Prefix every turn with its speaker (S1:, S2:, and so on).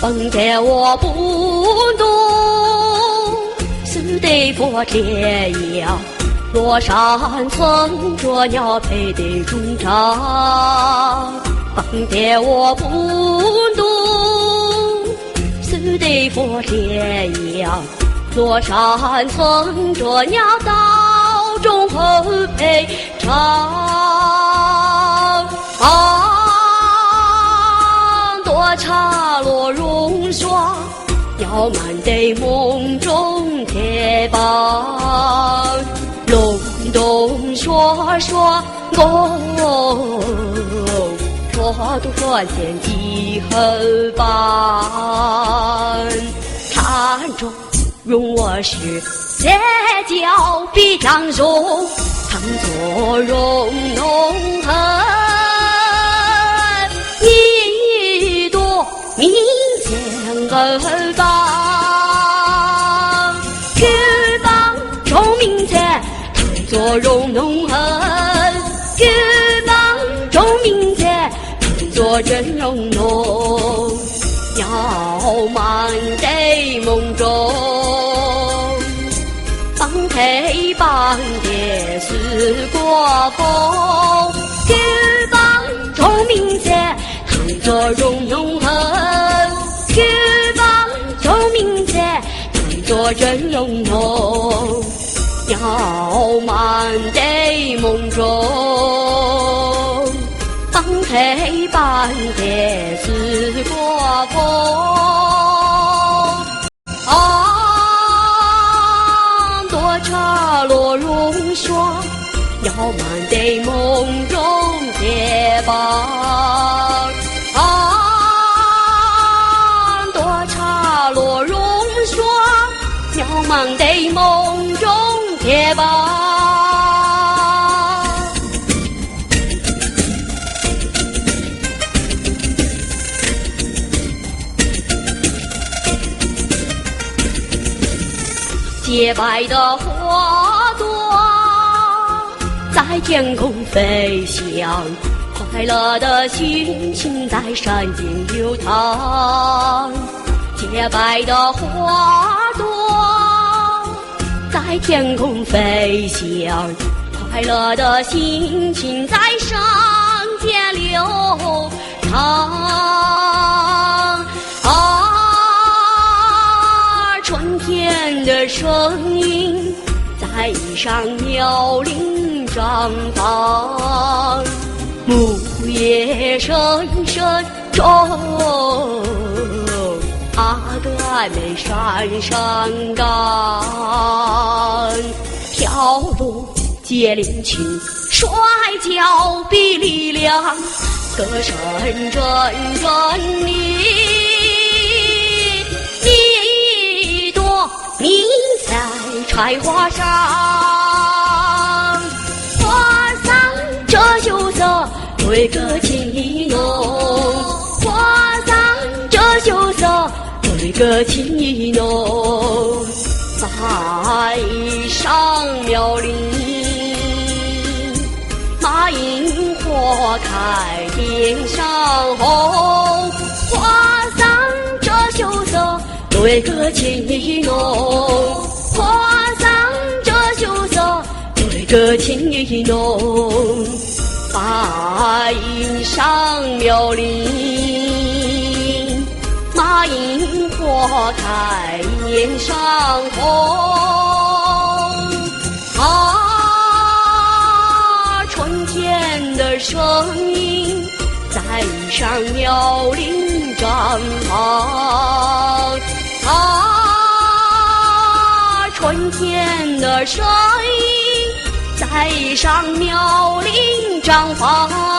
S1: 风在我不动，死得佛天阳。落山村着鸟配得中章。风在我不动，死得佛天阳。落山村着鸟到中后配唱。多茶落融霜，要满得梦中铁棒。隆咚说说我，说都说见几何般。禅中容我是结交必将容，常作容浓痕。明见而邦，举棒钟鸣前，唐作容浓痕。举棒钟鸣前，唐作真容浓。要满得梦中，棒配棒叠似过风。举棒钟鸣前，唐作容浓痕。举棒钟鸣前，当作真容浓。要满得梦中，棒配棒叠似过风。多茶落融霜，要满得梦中铁棒。落融霜，渺茫的梦中铁棒。洁白的花朵在天空飞翔，快乐的心情在山间流淌。洁白的花朵在天空飞翔，快乐的心情在山间流淌。春天的声音在衣上鸟铃绽放，木叶深深中阿哥妹闪闪干，跳舞接连曲，摔跤比力量，歌声阵阵你朵迷在柴花上，花桑这羞涩对歌情浓，花桑这羞涩对歌情浓。在上苗林，马萤火开天上红，花桑这羞涩对歌情浓，花桑这羞涩对歌情浓。白云上苗林，马萤火开天上红。春天的声音在上苗林绽放。满天的水，载上苗岭张花。